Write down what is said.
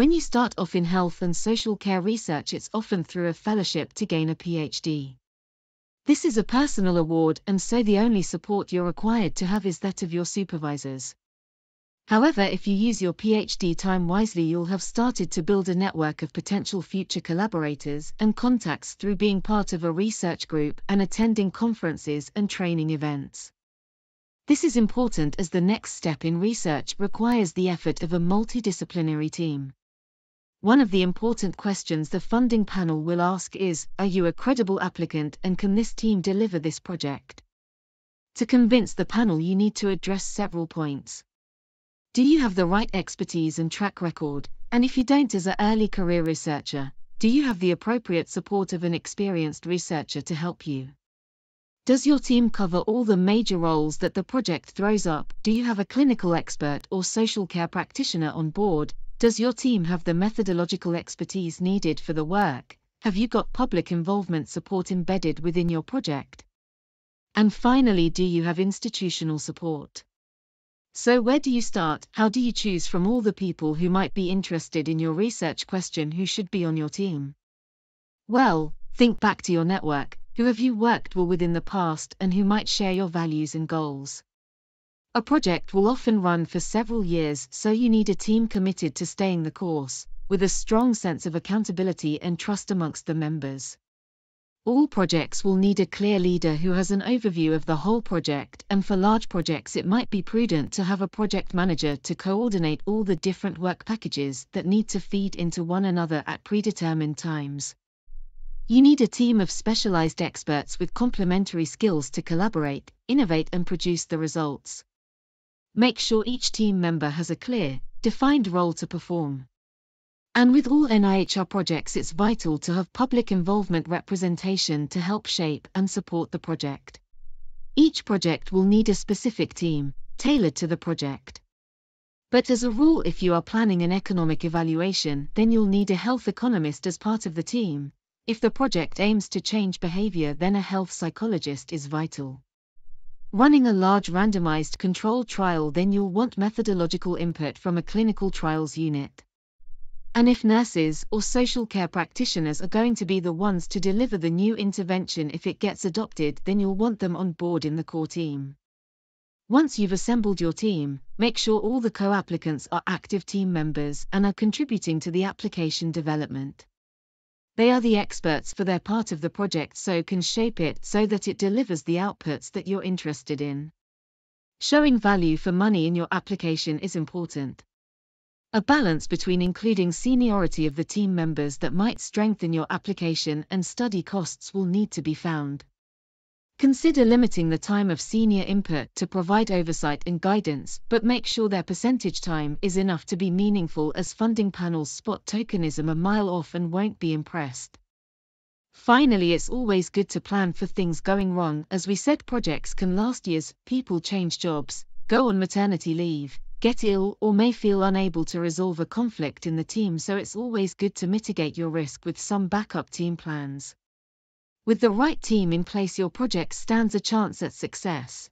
When you start off in health and social care research, it's often through a fellowship to gain a PhD. This is a personal award, and so the only support you're required to have is that of your supervisors. However, if you use your PhD time wisely, you'll have started to build a network of potential future collaborators and contacts through being part of a research group and attending conferences and training events. This is important as the next step in research requires the effort of a multidisciplinary team. One of the important questions the funding panel will ask is, are you a credible applicant and can this team deliver this project? To convince the panel, you need to address several points. Do you have the right expertise and track record? And if you don't, as an early career researcher, do you have the appropriate support of an experienced researcher to help you? Does your team cover all the major roles that the project throws up? Do you have a clinical expert or social care practitioner on board? Does your team have the methodological expertise needed for the work? Have you got public involvement support embedded within your project? And finally, do you have institutional support? So where do you start? How do you choose from all the people who might be interested in your research question who should be on your team? Well, think back to your network. Who have you worked with in the past and who might share your values and goals? A project will often run for several years, so you need a team committed to staying the course, with a strong sense of accountability and trust amongst the members. All projects will need a clear leader who has an overview of the whole project, and for large projects it might be prudent to have a project manager to coordinate all the different work packages that need to feed into one another at predetermined times. You need a team of specialized experts with complementary skills to collaborate, innovate and produce the results. Make sure each team member has a clear, defined role to perform. And with all NIHR projects, it's vital to have public involvement representation to help shape and support the project. Each project will need a specific team, tailored to the project. But as a rule, if you are planning an economic evaluation, then you'll need a health economist as part of the team. If the project aims to change behavior, then a health psychologist is vital. Running a large randomized controlled trial, then you'll want methodological input from a clinical trials unit. And if nurses or social care practitioners are going to be the ones to deliver the new intervention if it gets adopted, then you'll want them on board in the core team. Once you've assembled your team, make sure all the co-applicants are active team members and are contributing to the application development. They are the experts for their part of the project, so can shape it so that it delivers the outputs that you're interested in. Showing value for money in your application is important. A balance between including seniority of the team members that might strengthen your application and study costs will need to be found. Consider limiting the time of senior input to provide oversight and guidance, but make sure their percentage time is enough to be meaningful, as funding panels spot tokenism a mile off and won't be impressed. Finally, it's always good to plan for things going wrong. As we said, projects can last years, people change jobs, go on maternity leave, get ill, or may feel unable to resolve a conflict in the team, so it's always good to mitigate your risk with some backup team plans. With the right team in place, your project stands a chance at success.